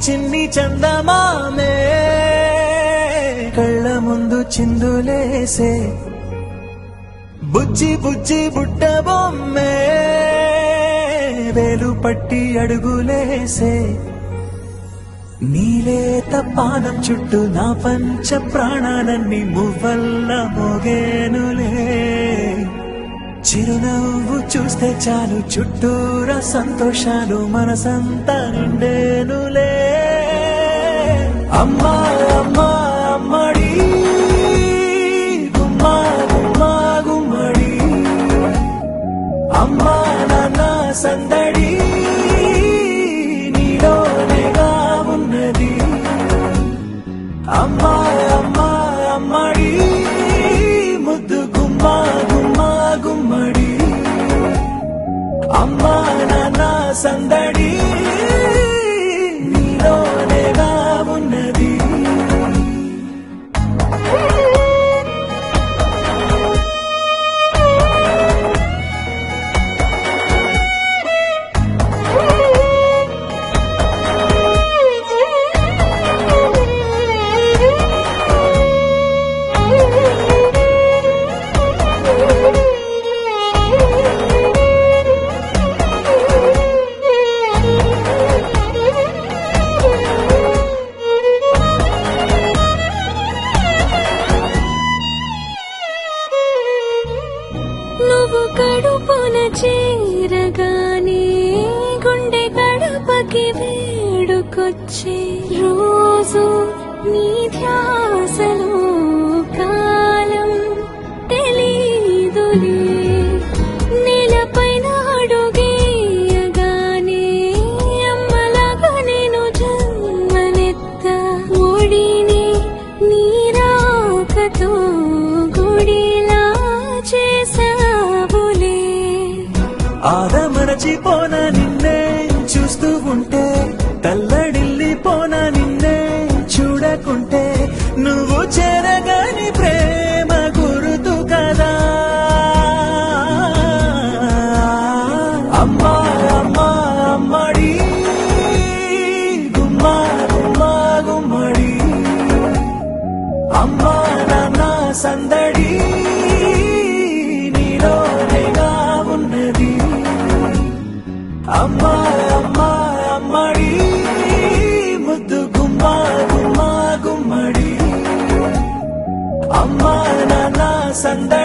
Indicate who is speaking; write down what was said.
Speaker 1: చిన్ని చందమామే కళ్ళ ముందు చిందులేసే బుజ్జి బుజ్జి బుట్ట బొమ్మే వేలు పట్టి అడుగులేసే నీలేత పానం చుట్టూ నా పంచ ప్రాణాలన్నీ మువ్వల్ల మోగేనులే చిరునవ్వు చూస్తే చాలు చుట్టూరా సంతోషాలు మనసంతా నిండేనులే అమ్మా అమ్మా అమ్మడి గుమ్మా గుమ్మా గుమ్మడి అమ్మా నాన్న సందడి నీలోనేగా ఉన్నది అమ్మా అమ్మా అమ్మడి ముద్దు గుమ్మా గుమ్మా గుమ్మడి అమ్మా నాన్న సందడి నీలోనేగా ఉన్నది
Speaker 2: నువ్వు కడుపున చేరగానే గుండె గడపకి వేడుకొచ్చే రోజు నీ ధ్యాసలో కాలం తెలీదులే నేలపైన అడుగేయగానే అమ్మలాగా నేను జన్మనెత్త ఒడిని నీ రాకతో గుడిలా చేసావులే
Speaker 1: ఆదమరచిపోన నిన్నే చూస్తూ ఉంటే తల్లడిల్లిపోన నిన్నే చూడకుంటే నువ్వు చేరగాని ప్రేమ గురుతు కదా అమ్మా అమ్మా అమ్మడి గుమ్మా గుమ్మా గుమ్మడి అమ్మా నాన్న సందడి నీలోనేగా ఉన్నది అమ్మా అమ్మా అమ్మడి ముద్దు గుమ్మా గుమ్మా గుమ్మడి అమ్మా నాన్న సందడి